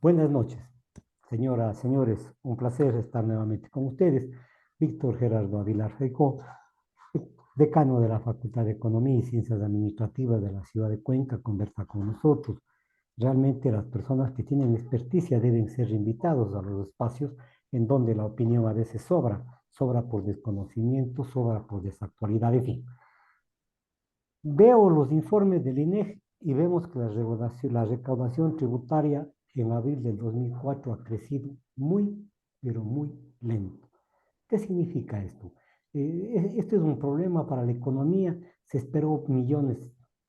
Buenas noches, señoras, señores. Un placer estar nuevamente con ustedes. Víctor Gerardo Aguilar Feicó, decano de la Facultad de Economía y Ciencias Administrativas de la ciudad de Cuenca, conversa con nosotros. Realmente las personas que tienen experticia deben ser invitados a los espacios en donde la opinión a veces sobra por desconocimiento, sobra por desactualidad, en fin. Veo los informes del INEG y vemos que la recaudación tributaria en abril del 2004 ha crecido muy, pero muy lento. ¿Qué significa esto? Esto es un problema para la economía. Se esperó millones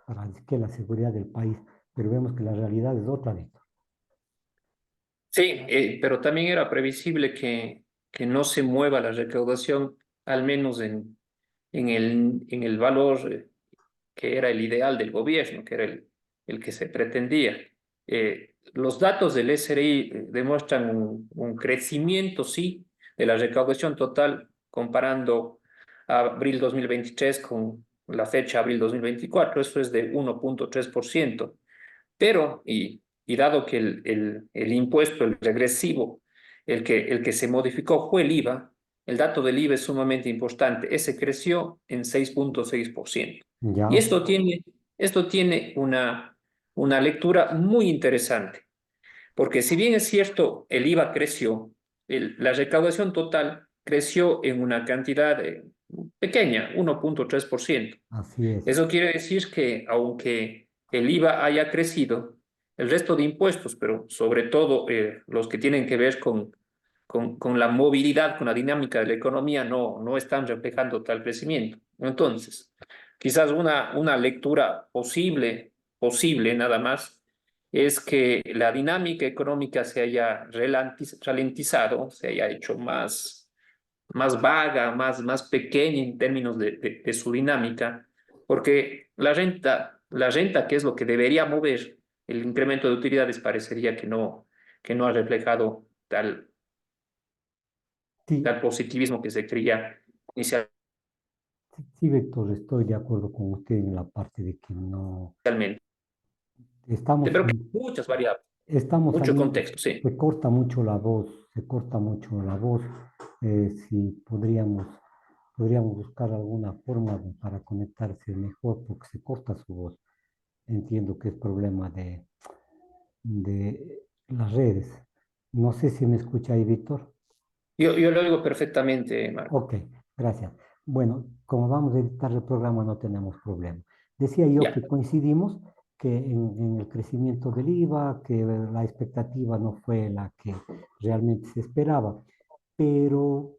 para que la seguridad del país, pero vemos que la realidad es otra, Víctor. Sí, pero también era previsible que no se mueva la recaudación, al menos en el valor que era el ideal del gobierno, que era el que se pretendía. Los datos del SRI demuestran un crecimiento, sí, de la recaudación total comparando abril 2023 con la fecha abril 2024. Eso es de 1,3%. Pero, y dado que el impuesto, el regresivo, el que se modificó fue el IVA, el dato del IVA es sumamente importante. Ese creció en 6,6%. Y Ya, esto tiene una lectura muy interesante, porque si bien es cierto, el IVA creció, la recaudación total creció en una cantidad pequeña, 1,3%. así es. Eso quiere decir que aunque el IVA haya crecido, el resto de impuestos, pero sobre todo los que tienen que ver con la movilidad, con la dinámica de la economía, no están reflejando tal crecimiento. Entonces, quizás una lectura posible nada más, es que la dinámica económica se haya ralentizado, se haya hecho más vaga, más pequeña en términos de su dinámica, porque la renta, que es lo que debería mover el incremento de utilidades, parecería que no ha reflejado tal, Sí, tal positivismo que se creía inicialmente. sí, Víctor, estoy de acuerdo con usted en la parte de que no estamos, Pero que muchas variables, estamos mucho saliendo, contexto, sí. se corta mucho la voz, se corta mucho la voz. Si podríamos buscar alguna forma para conectarse mejor porque se corta su voz. Entiendo que es problema de las redes. No sé si me escucha ahí, Víctor. Yo lo digo perfectamente, Marco. Ok, gracias. Bueno, como vamos a editar el programa no tenemos problema. Decía yo Ya. que coincidimos que en el crecimiento del IVA, que la expectativa no fue la que realmente se esperaba, pero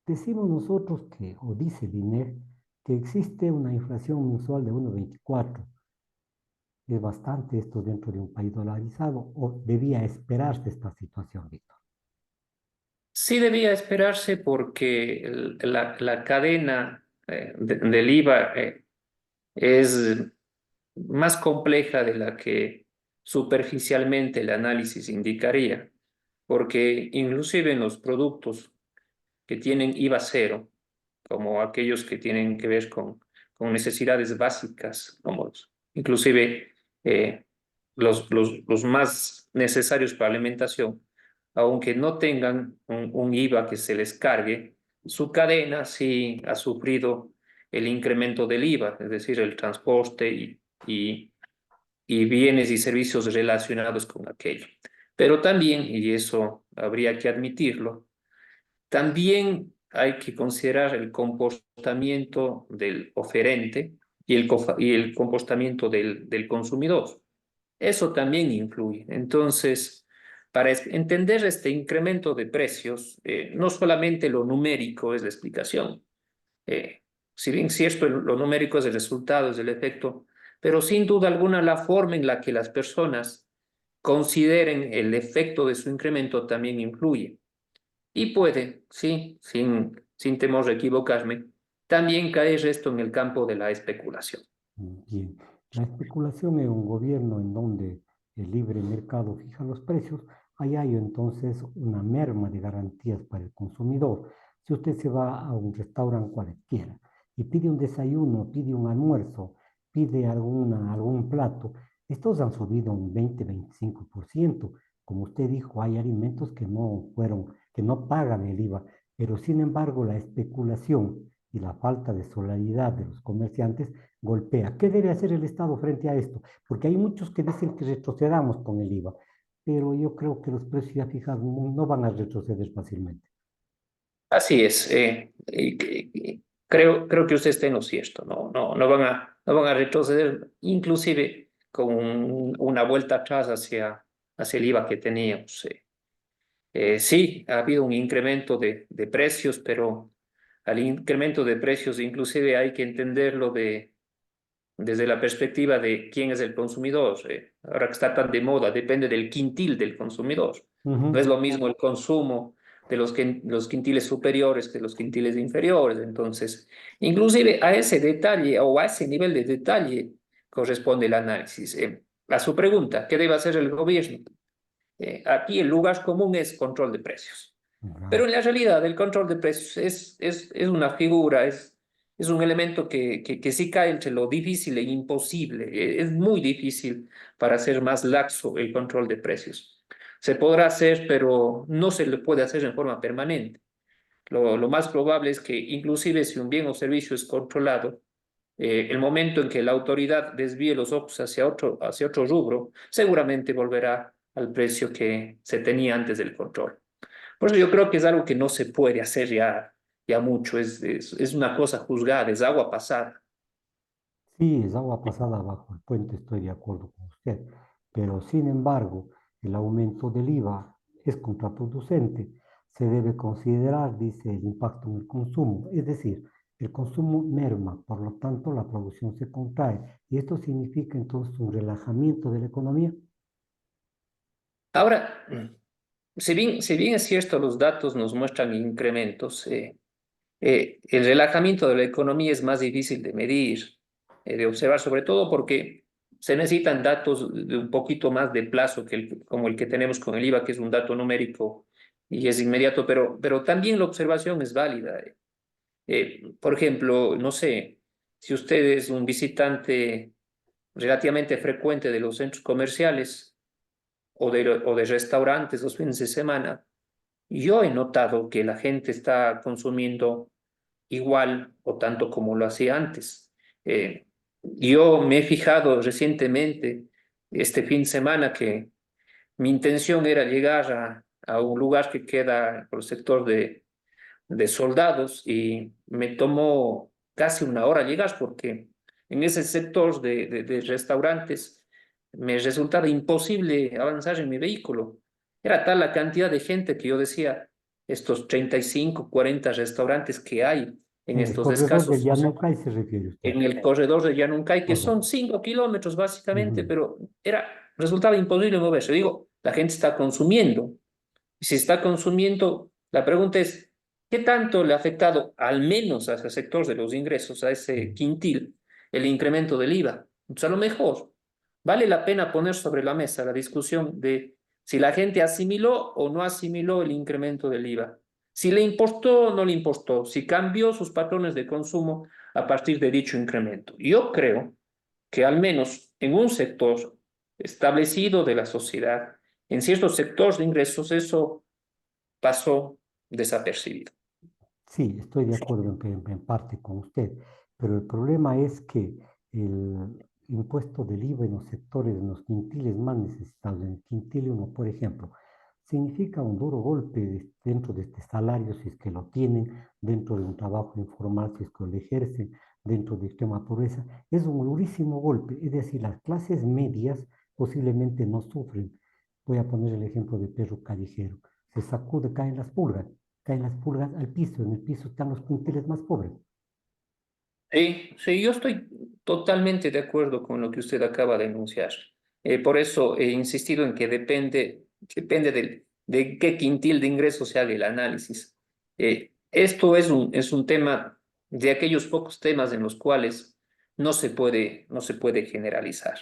decimos nosotros que, o dice el INEG, que existe una inflación mensual de 1,24. Es bastante esto dentro de un país dolarizado, o debía esperarse esta situación, Víctor. Sí debía esperarse porque la cadena del IVA es más compleja de la que superficialmente el análisis indicaría, porque inclusive en los productos que tienen IVA cero, como aquellos que tienen que ver con necesidades básicas, como inclusive los más necesarios para alimentación, aunque no tengan un IVA que se les cargue, su cadena sí ha sufrido el incremento del IVA, es decir, el transporte y, y bienes y servicios relacionados con aquello. Pero también, y eso habría que admitirlo, también hay que considerar el comportamiento del oferente y el comportamiento del consumidor. Eso también influye. Entonces, para entender este incremento de precios, no solamente lo numérico es la explicación. Eh, si bien cierto, lo numérico es el resultado, es el efecto, pero sin duda alguna la forma en la que las personas consideren el efecto de su incremento también influye. Y puede, sí, sin temor de equivocarme, también caer esto en el campo de la especulación. Bien, la especulación en un gobierno en donde el libre mercado fija los precios, ahí hay entonces una merma de garantías para el consumidor. Si usted se va a un restaurante cualquiera y pide un desayuno, pide un almuerzo, pide algún plato, estos han subido un 20-25%. Como usted dijo, hay alimentos que no fueron, que no pagan el IVA, pero sin embargo la especulación y la falta de solidaridad de los comerciantes golpea. ¿Qué debe hacer el Estado frente a esto? Porque hay muchos que dicen que retrocedamos con el IVA, pero yo creo que los precios ya fijados no van a retroceder fácilmente. Así es. Creo que usted está en lo cierto. No van a retroceder, inclusive con una vuelta atrás hacia el IVA que teníamos. Sí, ha habido un incremento de precios, pero al incremento de precios inclusive hay que entenderlo desde la perspectiva de quién es el consumidor. Ahora que está tan de moda, depende del quintil del consumidor. No es Ujú, lo mismo el consumo de los quintiles superiores que los quintiles inferiores. Entonces, inclusive a ese detalle o a ese nivel de detalle corresponde el análisis. A su pregunta, ¿qué debe hacer el gobierno? Aquí el lugar común es control de precios. Pero claro. en la realidad el control de precios es una figura, es un elemento que sí cae entre lo difícil e imposible. Es muy difícil para hacer más laxo el control de precios. Se podrá hacer, pero no se le puede hacer en forma permanente. Lo más probable es que inclusive si un bien o servicio es controlado, el momento en que la autoridad desvíe los ojos hacia otro rubro, seguramente volverá al precio que se tenía antes del control. Por eso yo creo que es algo que no se puede hacer ya mucho, es una cosa juzgada, es agua pasada. Sí, es agua pasada bajo el puente, estoy de acuerdo con usted, pero sin embargo, el aumento del IVA es contraproducente. Se debe considerar, dice, el impacto en el consumo, es decir, el consumo merma, por lo tanto, la producción se contrae, y esto significa entonces un relajamiento de la economía. Ahora, si bien es cierto, los datos nos muestran incrementos, el relajamiento de la economía es más difícil de medir, de observar, sobre todo porque se necesitan datos de un poquito más de plazo como el que tenemos con el IVA, que es un dato numérico y es inmediato, pero también la observación es válida. Por ejemplo, no sé, si usted es un visitante relativamente frecuente de los centros comerciales o de restaurantes los fines de semana, yo he notado que la gente está consumiendo igual o tanto como lo hacía antes. Yo me he fijado recientemente, este fin de semana, que mi intención era llegar a un lugar que queda por el sector de Soldados y me tomó casi una hora llegar porque en ese sector de restaurantes me resultaba imposible avanzar en mi vehículo. Era tal la cantidad de gente que yo decía, estos 35 40 restaurantes que hay en En el estos corredor del escasos, Yanucay se refiere usted. en el corredor de Llanuncay, que Correcto. son 5 kilómetros básicamente, Ujú. pero resultaba imposible moverse. Digo, la gente está consumiendo. Y si está consumiendo, la pregunta es, ¿qué tanto le ha afectado, al menos a ese sector de los ingresos, a ese Sí. quintil, el incremento del IVA? Pues a lo mejor vale la pena poner sobre la mesa la discusión de si la gente asimiló o no asimiló el incremento del IVA, si le importó o no le importó, si cambió sus patrones de consumo a partir de dicho incremento. Yo creo que al menos en un sector establecido de la sociedad, en ciertos sectores de ingresos, eso pasó desapercibido. Sí, estoy de acuerdo en parte con usted, pero el problema es que el impuesto del IVA en los sectores, en los quintiles más necesitados, en el quintil 1, por ejemplo, significa un duro golpe dentro de este salario, si es que lo tienen, dentro de un trabajo informal, si es que lo ejercen, dentro de extrema pobreza. Es un durísimo golpe, es decir, las clases medias posiblemente no sufren. Voy a poner el ejemplo de perro callejero. Se sacude, caen las pulgas, caen las pulgas al piso, en el piso están los quintiles más pobres. Sí, sí, yo estoy totalmente de acuerdo con lo que usted acaba de enunciar. Por eso he insistido en que depende de qué quintil de ingresos se haga el análisis. Esto es un tema de aquellos pocos temas en los cuales no se puede generalizar.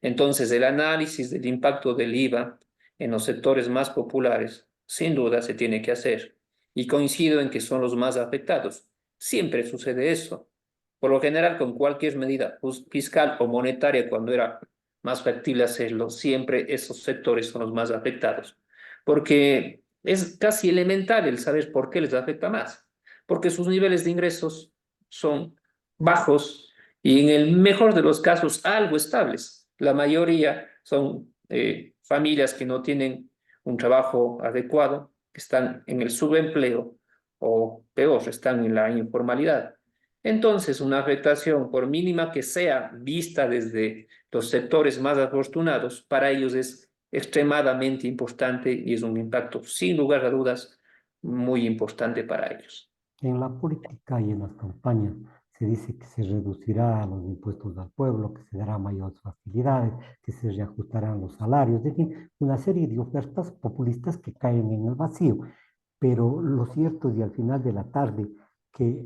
Entonces, el análisis del impacto del IVA en los sectores más populares, sin duda, se tiene que hacer. Y coincido en que son los más afectados. Siempre sucede eso por lo general, con cualquier medida fiscal o monetaria, cuando era más factible hacerlo, siempre esos sectores son los más afectados, porque es casi elemental el saber por qué les afecta más, porque sus niveles de ingresos son bajos y en el mejor de los casos algo estables. La mayoría son familias que no tienen un trabajo adecuado, que están en el subempleo o peor, están en la informalidad. Entonces, una afectación, por mínima que sea, vista desde los sectores más afortunados, para ellos es extremadamente importante y es un impacto, sin lugar a dudas, muy importante para ellos. En la política y en las campañas se dice que se reducirá los impuestos al pueblo, que se dará mayores facilidades, que se reajustarán los salarios, en fin, una serie de ofertas populistas que caen en el vacío. Pero lo cierto es, y al final de la tarde, que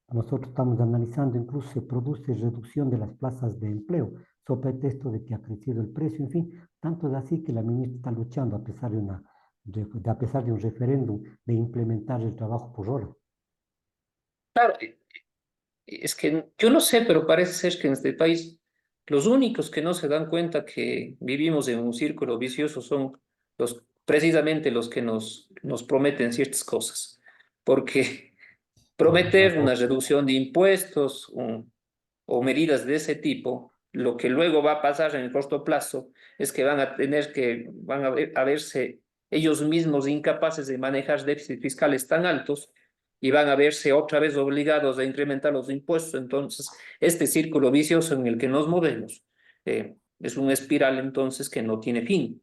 nosotros estamos analizando, incluso se produce reducción de las plazas de empleo, sobre pretexto de que ha crecido el precio, en fin, tanto es así que la ministra está luchando a pesar de un referéndum de implementar el trabajo por hora. Claro, es que yo no sé, pero parece ser que en este país los únicos que no se dan cuenta que vivimos en un círculo vicioso son precisamente los que nos prometen ciertas cosas. Porque Tienes prometer una razón. reducción de impuestos o medidas de ese tipo, lo que luego va a pasar en el corto plazo es que van a verse ellos mismos incapaces de manejar déficits fiscales tan altos y van a verse otra vez obligados a incrementar los impuestos. Entonces, este círculo vicioso en el que nos movemos es una espiral entonces que no tiene fin.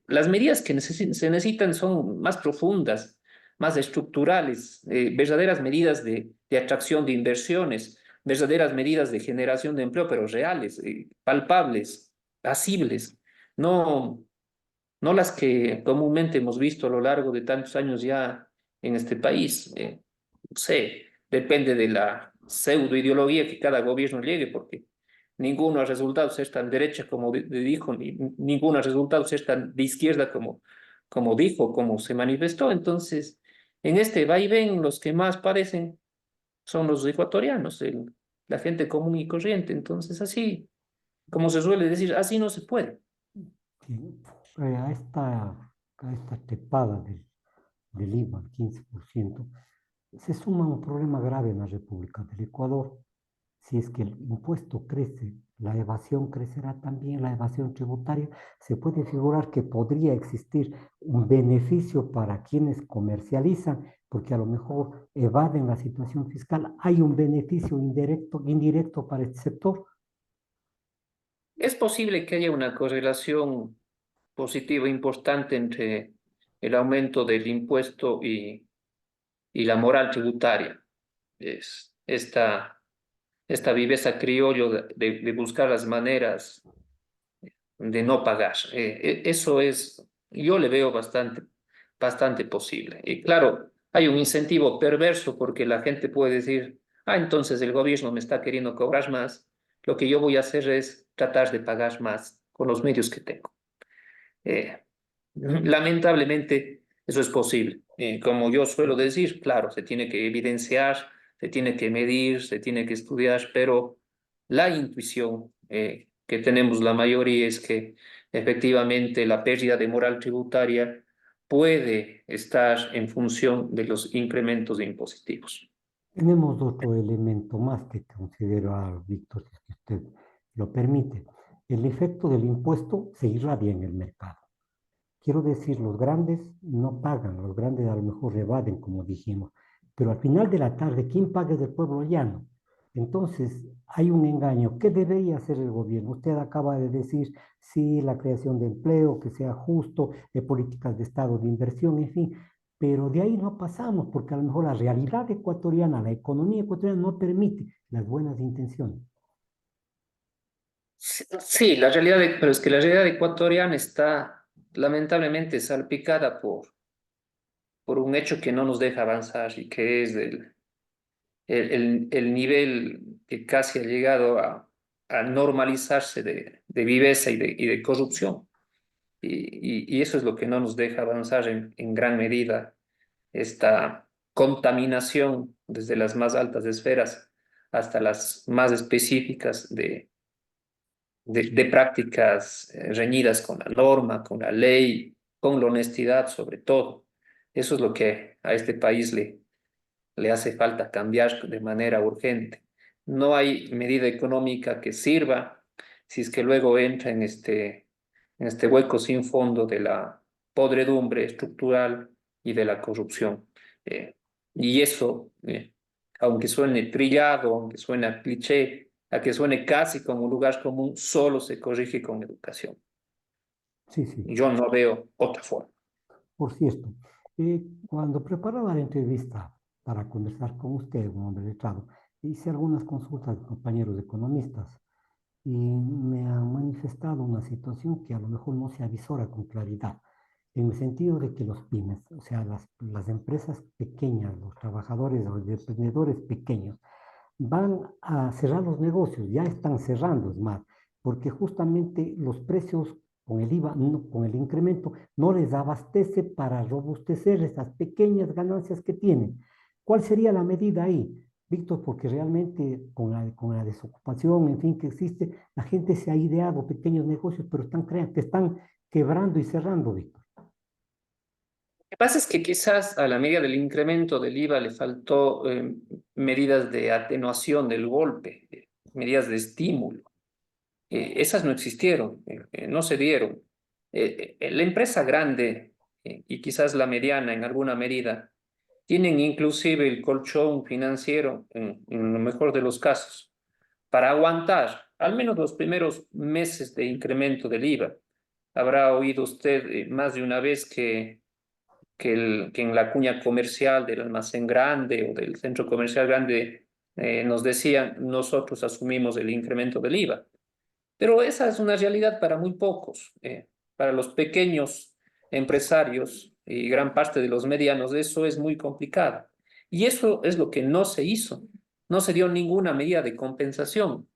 Las medidas que se necesitan son más profundas, más estructurales, verdaderas medidas de atracción de inversiones, verdaderas medidas de generación de empleo, pero reales, palpables, asibles, no, no las que comúnmente hemos visto a lo largo de tantos años ya en este país. No sé, depende de la pseudo ideología que cada gobierno llegue, porque ninguno ha resultado ser tan derecha como dijo, ni ninguno ha resultado ser tan de izquierda como dijo, como se manifestó. Entonces, en este vaivén, los que más padecen son los ecuatorianos, la gente común y corriente. Entonces, así, como se suele decir, así no se puede. Sí, a esta trepada del IVA al 15%, se suma un problema grave en la República del Ecuador. Si es que el impuesto crece, la evasión crecerá también, la evasión tributaria. Se puede figurar que podría existir un beneficio para quienes comercializan, porque a lo mejor evaden la situación fiscal. Hay un beneficio indirecto para este sector. Es posible que haya una correlación positiva importante entre el aumento del impuesto y la moral tributaria. Es esta viveza criollo de buscar las maneras de no pagar. Eso yo le veo bastante posible. Y claro, hay un incentivo perverso porque la gente puede decir, entonces el gobierno me está queriendo cobrar más, lo que yo voy a hacer es tratar de pagar más con los medios que tengo. Eh, Lamentablemente, eso es posible. Como yo suelo decir, claro, se tiene que evidenciar, se tiene que medir, se tiene que estudiar, pero la intuición que tenemos la mayoría es que efectivamente la pérdida de moral tributaria puede estar en función de los incrementos impositivos. Tenemos otro elemento más que considero, Víctor, si es que usted lo permite. El efecto del impuesto se irradia en el mercado. Quiero decir, los grandes no pagan, los grandes a lo mejor evaden, como dijimos, pero al final de la tarde, ¿quién paga es el pueblo llano? Entonces, hay un engaño. ¿Qué debería hacer el gobierno? Usted acaba de decir, sí, la creación de empleo, que sea justo, políticas de Estado de inversión, en fin, pero de ahí no pasamos, porque a lo mejor la realidad ecuatoriana, la economía ecuatoriana no permite las buenas intenciones. Sí, sí, pero es que la realidad ecuatoriana está lamentablemente salpicada por un hecho que no nos deja avanzar y que es el nivel que casi ha llegado a normalizarse de viveza y de corrupción. Y eso es lo que no nos deja avanzar en gran medida, esta contaminación desde las más altas esferas hasta las más específicas de prácticas reñidas con la norma, con la ley, con la honestidad sobre todo. Eso es lo que a este país le hace falta cambiar de manera urgente. No hay medida económica que sirva si es que luego entra en este hueco sin fondo de la podredumbre estructural y de la corrupción. Y eso, aunque suene trillado, aunque suene a cliché, a que suene casi como un lugar común, solo se corrige con educación. Sí, sí. Yo no veo otra forma. Por cierto, cuando preparaba la entrevista para conversar con usted, un hombre letrado, hice algunas consultas de compañeros economistas y me han manifestado una situación que a lo mejor no se avisora con claridad, en el sentido de que los pymes, o sea, las empresas pequeñas, los trabajadores o los emprendedores pequeños, van a cerrar los negocios, ya están cerrando, es más, porque justamente los precios con el IVA, con el incremento, no les abastece para robustecer esas pequeñas ganancias que tienen. ¿Cuál sería la medida ahí, Víctor? Porque realmente con la desocupación, en fin, que existe, la gente se ha ideado pequeños negocios, pero que están quebrando y cerrando, Víctor. Lo que pasa es que quizás a la medida del incremento del IVA le faltó medidas de atenuación del golpe, medidas de estímulo. Esas no existieron, no se dieron. La empresa grande y quizás la mediana en alguna medida tienen inclusive el colchón financiero, en lo mejor de los casos, para aguantar al menos los primeros meses de incremento del IVA. Habrá oído usted más de una vez que en la cuña comercial del almacén grande o del centro comercial grande nos decían, nosotros asumimos el incremento del IVA. Pero esa es una realidad para muy pocos. Para los pequeños empresarios y gran parte de los medianos, eso es muy complicado. Y eso es lo que no se hizo. No se dio ninguna medida de compensación.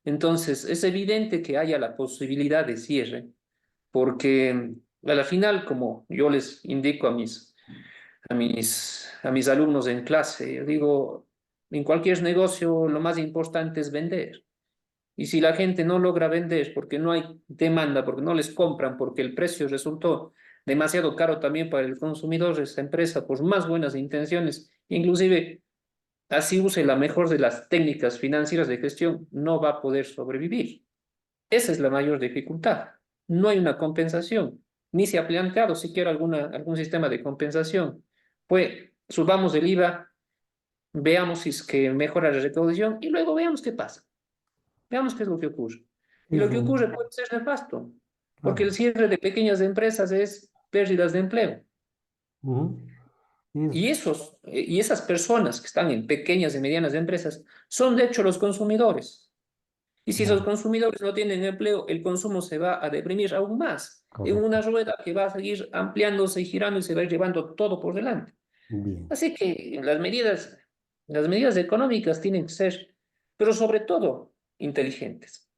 Entonces, es evidente que haya la posibilidad de cierre, porque a la final, como yo les indico a mis alumnos en clase, yo digo, en cualquier negocio lo más importante es vender. Y si la gente no logra vender porque no hay demanda, porque no les compran, porque el precio resultó demasiado caro también para el consumidor, esa empresa, por más buenas intenciones, inclusive así use la mejor de las técnicas financieras de gestión, no va a poder sobrevivir. Esa es la mayor dificultad. No hay una compensación, ni se ha planteado siquiera algún sistema de compensación. Pues subamos el IVA, veamos si es que mejora la recaudación y luego veamos qué pasa. Veamos qué es lo que ocurre. Y Es lo que ocurre un, puede ser nefasto, porque claro. el cierre de pequeñas empresas es pérdidas de empleo. Ujú. Es, Y esas personas que están en pequeñas y medianas empresas son de hecho los consumidores. Y si esos claro, consumidores no tienen empleo, el consumo se va a deprimir aún más en correcto. una rueda que va a seguir ampliándose y girando y se va a ir llevando todo por delante. Bien. Así que las medidas económicas tienen que ser, pero sobre todo inteligentes.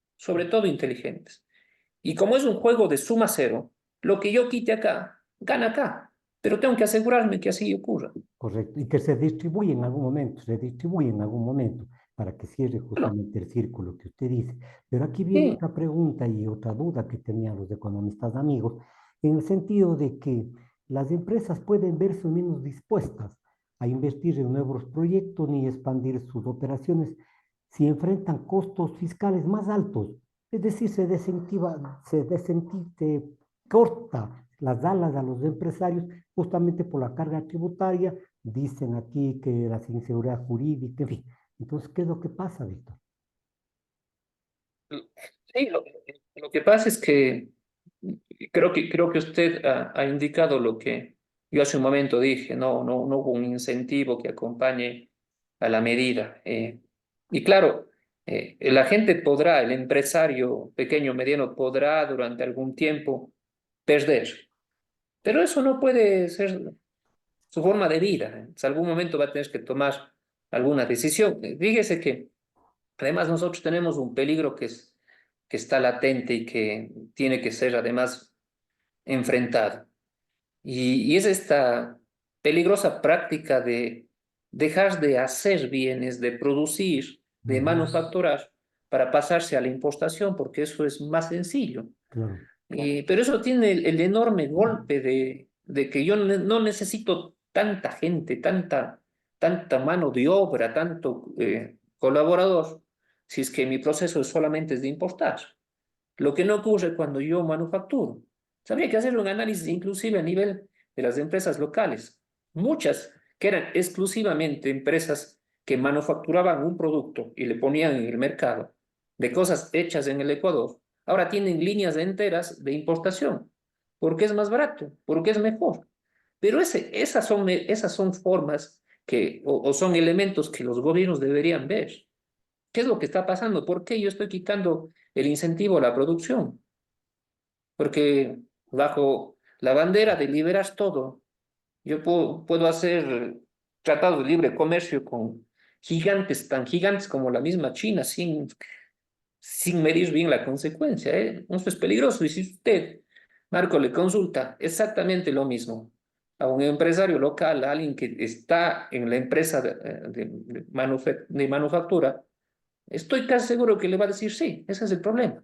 Y como es un juego de suma cero, lo que yo quite acá, gana acá, pero tengo que asegurarme que así ocurra. Correcto. Y que se distribuye en algún momento, se distribuye en algún momento para que cierre Bueno, justamente el círculo que usted dice. Pero aquí viene sí, otra pregunta y otra duda que tenían los economistas amigos, en el sentido de que las empresas pueden verse menos dispuestas a invertir en nuevos proyectos ni expandir sus operaciones si enfrentan costos fiscales más altos. Es decir, se corta las alas a los empresarios justamente por la carga tributaria. Dicen aquí que la inseguridad jurídica, en fin. Entonces, ¿qué es lo que pasa, Víctor? sí, lo que pasa es que creo que usted ha indicado lo que yo hace un momento dije, no hubo un incentivo que acompañe a la medida. Y claro, la gente podrá, el empresario pequeño, mediano, podrá durante algún tiempo perder, pero eso no puede ser su forma de vida. En algún momento va a tener que tomar alguna decisión. Fíjese que además nosotros tenemos un peligro que está latente y que tiene que ser además enfrentado. Y es esta peligrosa práctica de dejar de hacer bienes, de producir, de Ujú. manufacturar, para pasarse a la importación, porque eso es más sencillo. Claro. Pero eso tiene el enorme golpe de que yo no necesito tanta gente, tanta mano de obra, tanto colaborador, si es que mi proceso solamente es de importar. Lo que no ocurre cuando yo manufacturo. Habría que hacer un análisis inclusive a nivel de las empresas locales. Muchas que eran exclusivamente empresas que manufacturaban un producto y le ponían en el mercado de cosas hechas en el Ecuador, ahora tienen líneas enteras de importación, porque es más barato, porque es mejor. Pero esas son formas o son elementos que los gobiernos deberían ver. ¿Qué es lo que está pasando? ¿Por qué yo estoy quitando el incentivo a la producción? Porque bajo la bandera de liberar todo, yo puedo hacer tratados de libre comercio con gigantes, tan gigantes como la misma China, sin medir bien la consecuencia, ¿eh? Eso es peligroso. Y si usted, Marco, le consulta exactamente lo mismo a un empresario local, a alguien que está en la empresa de manufactura, estoy casi seguro que le va a decir sí, ese es el problema.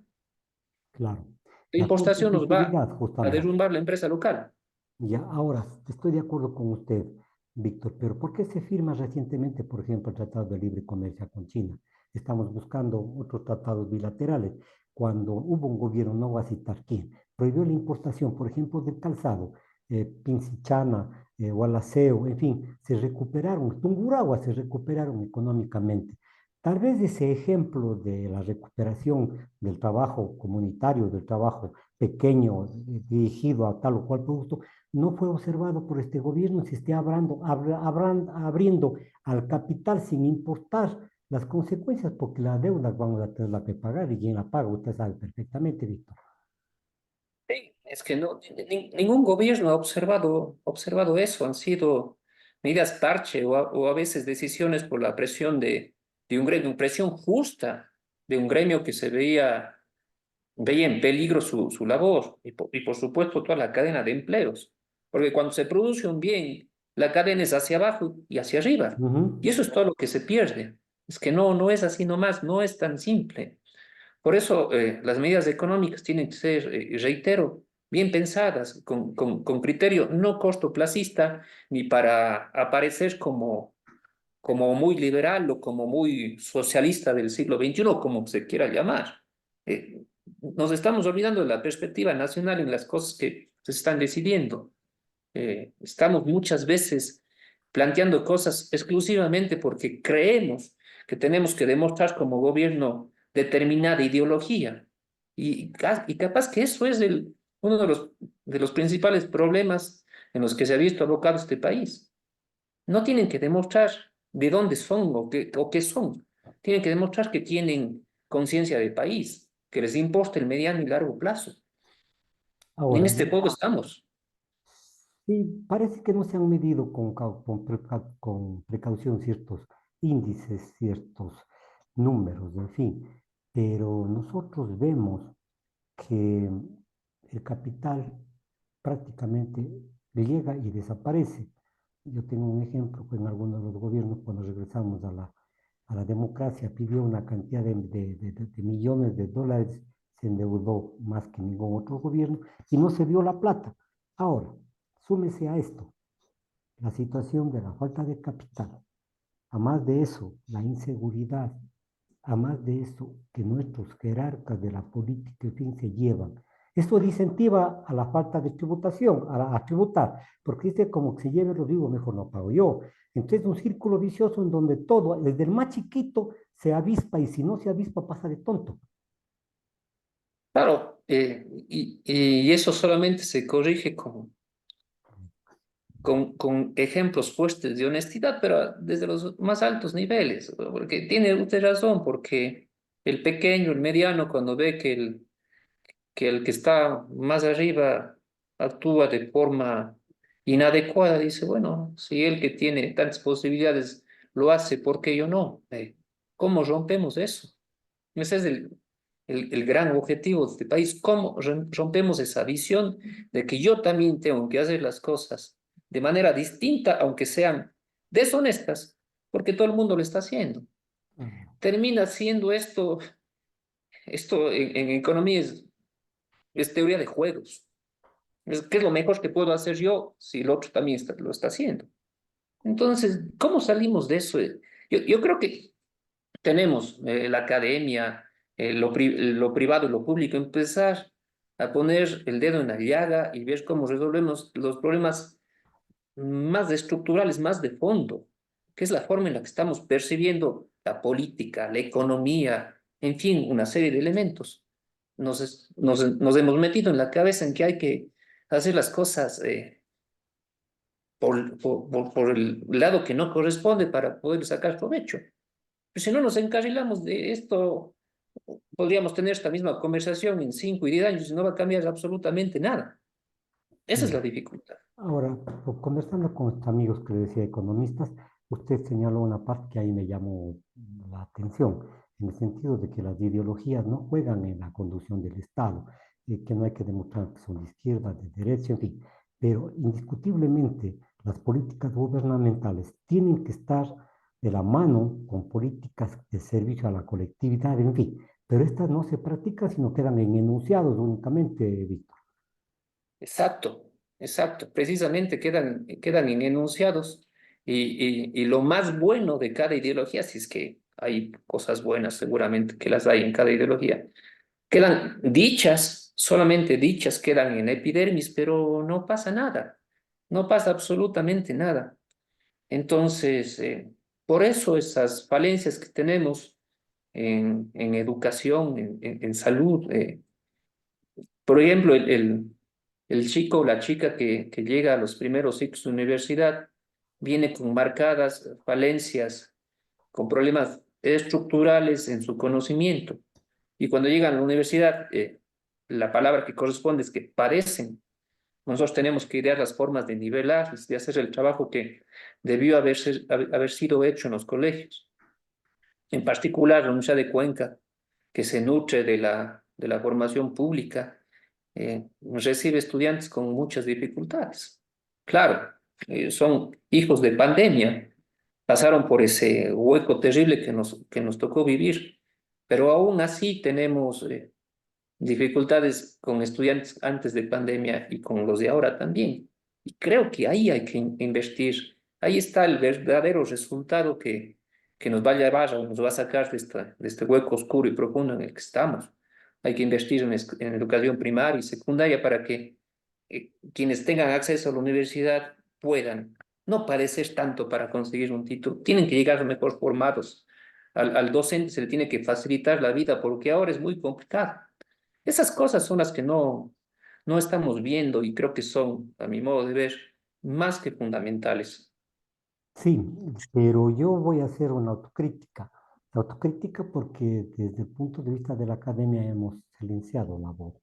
Claro. La La importación nos va competitividad, a justamente. derrumbar la empresa local. Ya, ahora, estoy de acuerdo con usted, Víctor, pero ¿por qué se firma recientemente, por ejemplo, el Tratado de Libre Comercio con China? Estamos buscando otros tratados bilaterales. Cuando hubo un gobierno, no voy a citar quién, prohibió la importación, por ejemplo, del calzado, Pinsichana, Gualaceo, en fin, se recuperaron, Tungurahua se recuperaron económicamente. Tal vez ese ejemplo de la recuperación del trabajo comunitario, del trabajo pequeño, dirigido a tal o cual producto, no fue observado por este gobierno, se esté abriendo al capital sin importar las consecuencias, porque la deuda vamos a tener que pagar y quien la paga, usted sabe perfectamente, Víctor. Sí, es que ningún gobierno ha observado eso. Han sido medidas parche o a veces decisiones por la presión de un gremio, presión justa de un gremio que veía en peligro su labor y por supuesto toda la cadena de empleos. Porque cuando se produce un bien, la cadena es hacia abajo y hacia arriba. Y Ujú. eso es todo lo que se pierde. Es que no es así nomás, no es tan simple. Por eso las medidas económicas tienen que ser, reitero, bien pensadas, con criterio no cortoplacista, ni para aparecer como muy liberal o como muy socialista del siglo XXI, como se quiera llamar. Nos estamos olvidando de la perspectiva nacional en las cosas que se están decidiendo. Estamos muchas veces planteando cosas exclusivamente porque creemos que tenemos que demostrar como gobierno determinada ideología. Y capaz que eso es uno de los principales problemas en los que se ha visto abocado este país. No tienen que demostrar de dónde son o qué son. Tienen que demostrar que tienen conciencia de país, que les importa el mediano y largo plazo. En Ahora, este juego estamos. sí, parece que no se han medido con precaución ciertos índices, ciertos números, en fin, pero nosotros vemos que el capital prácticamente llega y desaparece. Yo tengo un ejemplo en algunos de los gobiernos, cuando regresamos a la democracia, pidió una cantidad de millones de dólares, se endeudó más que ningún otro gobierno y no se vio la plata. Ahora, súmese a esto la situación de la falta de capital, a más de eso, la inseguridad, a más de eso, que nuestros jerarcas de la política, en fin, se llevan. Esto disincentiva a la falta de tributación, a tributar, porque dice como que se lleve lo digo, mejor no pago yo. Entonces, un círculo vicioso en donde todo, desde el más chiquito, se avispa y si no se avispa, pasa de tonto. Claro, y eso solamente se corrige con ejemplos fuertes de honestidad, pero desde los más altos niveles, porque tiene usted razón, porque el pequeño, el mediano, cuando ve que el que está más arriba actúa de forma inadecuada, dice, bueno, si el que tiene tantas posibilidades lo hace, ¿por qué yo no? ¿Cómo rompemos eso? Ese es el gran objetivo de este país. ¿Cómo rompemos esa visión de que yo también tengo que hacer las cosas de manera distinta, aunque sean deshonestas, porque todo el mundo lo está haciendo? Termina siendo esto esto en economía es teoría de juegos. ¿Qué es lo mejor que puedo hacer yo si el otro también lo está haciendo? Entonces, ¿cómo salimos de eso? Yo creo que tenemos la academia, lo privado y lo público, empezar a poner el dedo en la llaga y ver cómo resolvemos los problemas más estructurales, más de fondo, que es la forma en la que estamos percibiendo la política, la economía, en fin, una serie de elementos. Nos hemos metido en la cabeza en que hay que hacer las cosas por el lado que no corresponde para poder sacar provecho. Pues si no nos encarrilamos de esto, podríamos tener esta misma conversación en 5 y 10 años y no va a cambiar absolutamente nada. Esa es Sí. la dificultad. Ahora, conversando con estos amigos que le decía economistas, usted señaló una parte que ahí me llamó la atención, en el sentido de que las ideologías no juegan en la conducción del Estado, que no hay que demostrar que son de izquierda, de derecha, en fin, pero indiscutiblemente las políticas gubernamentales tienen que estar de la mano con políticas de servicio a la colectividad, en fin, pero estas no se practican, sino quedan en enunciados únicamente, Víctor. Exacto, exacto. Precisamente quedan en enunciados y lo más bueno de cada ideología, si es que hay cosas buenas seguramente que las hay en cada ideología, quedan dichas, solamente dichas quedan en epidermis, pero no pasa nada, no pasa absolutamente nada. Entonces, por eso esas falencias que tenemos en educación, en salud, por ejemplo, el chico o la chica que llega a los primeros ciclos de universidad viene con marcadas falencias, con problemas estructurales en su conocimiento. Y cuando llegan a la universidad, la palabra que corresponde es que parecen. Nosotros tenemos que idear las formas de nivelar, de hacer el trabajo que debió haber sido hecho en los colegios. En particular, la Universidad de Cuenca, que se nutre de la formación pública, recibe estudiantes con muchas dificultades. Claro, son hijos de pandemia, pasaron por ese hueco terrible que nos tocó vivir, pero aún así tenemos dificultades con estudiantes antes de pandemia y con los de ahora también. Y creo que ahí hay que invertir. Ahí está el verdadero resultado que nos va a llevar o nos va a sacar de este hueco oscuro y profundo en el que estamos. Hay que invertir en educación primaria y secundaria para que quienes tengan acceso a la universidad puedan no padecer tanto para conseguir un título. Tienen que llegar mejor formados. Al docente se le tiene que facilitar la vida porque ahora es muy complicado. Esas cosas son las que no estamos viendo y creo que son, a mi modo de ver, más que fundamentales. Sí, pero yo voy a hacer una autocrítica. La autocrítica porque desde el punto de vista de la academia hemos silenciado la voz.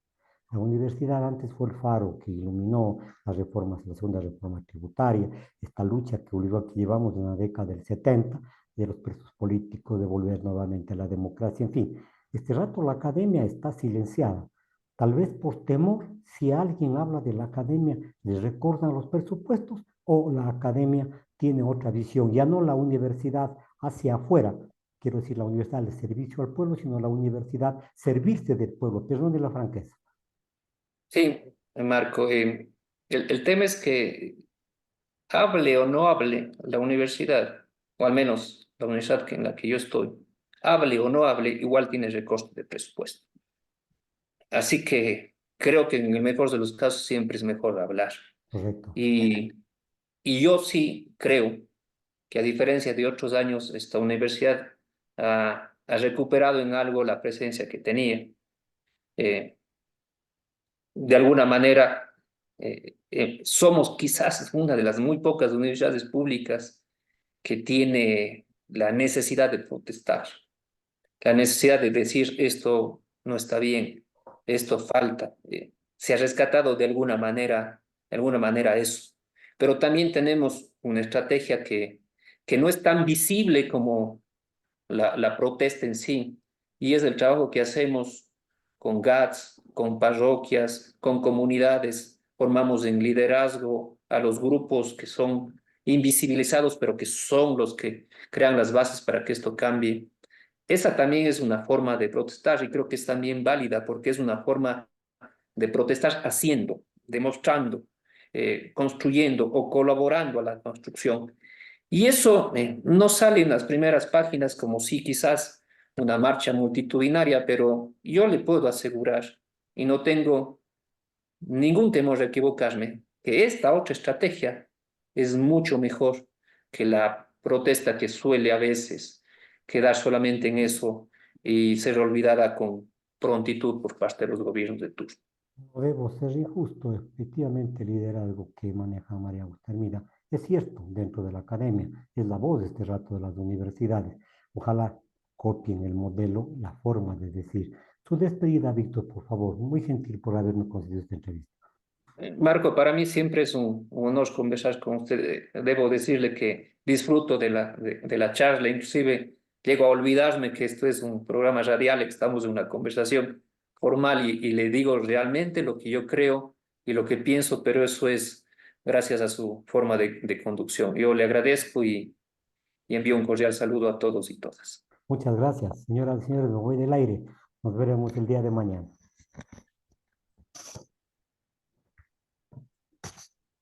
La universidad antes fue el faro que iluminó las reformas, la segunda reforma tributaria, esta lucha que llevamos de la década del 70, de los presos políticos, de volver nuevamente a la democracia, en fin. Este rato la academia está silenciada. Tal vez por temor, si alguien habla de la academia, les recordan los presupuestos o la academia tiene otra visión, ya no la universidad hacia afuera, quiero decir la universidad de servicio al pueblo, sino la universidad servirse del pueblo, perdón de la franqueza. Sí, Marco, el tema es que hable o no hable la universidad, o al menos la universidad en la que yo estoy, hable o no hable, igual tiene recorte de presupuesto. Así que creo que en el mejor de los casos siempre es mejor hablar. Correcto. Y, y yo sí creo que a diferencia de otros años, esta universidad ha recuperado en algo la presencia que tenía. Eh, de alguna manera, somos quizás una de las muy pocas universidades públicas que tiene la necesidad de protestar, la necesidad de decir esto no está bien, esto falta. Se ha rescatado de alguna manera eso. Pero también tenemos una estrategia que no es tan visible como la protesta en sí, y es el trabajo que hacemos con GATS, con parroquias, con comunidades, formamos en liderazgo a los grupos que son invisibilizados, pero que son los que crean las bases para que esto cambie. esa también es una forma de protestar y creo que es también válida porque es una forma de protestar haciendo, demostrando, construyendo o colaborando a la construcción. Y eso no sale en las primeras páginas como si quizás una marcha multitudinaria, pero yo le puedo asegurar, y no tengo ningún temor de equivocarme, que esta otra estrategia es mucho mejor que la protesta que suele a veces quedar solamente en eso y ser olvidada con prontitud por parte de los gobiernos de turno. No debo ser injusto, efectivamente el liderazgo que maneja María Gustermina es cierto dentro de la academia, es la voz de este rato de las universidades. Ojalá copien el modelo, la forma de decir. Su despedida, Víctor, por favor, muy gentil por haberme concedido esta entrevista. Marco, para mí siempre es un honor conversar con usted. Debo decirle que disfruto de la charla, inclusive llego a olvidarme que esto es un programa radial, que estamos en una conversación formal y le digo realmente lo que yo creo y lo que pienso, pero eso es gracias a su forma de conducción. Yo le agradezco y envío un cordial saludo a todos y todas. Muchas gracias, señoras y señores, me voy del aire. Nos veremos el día de mañana.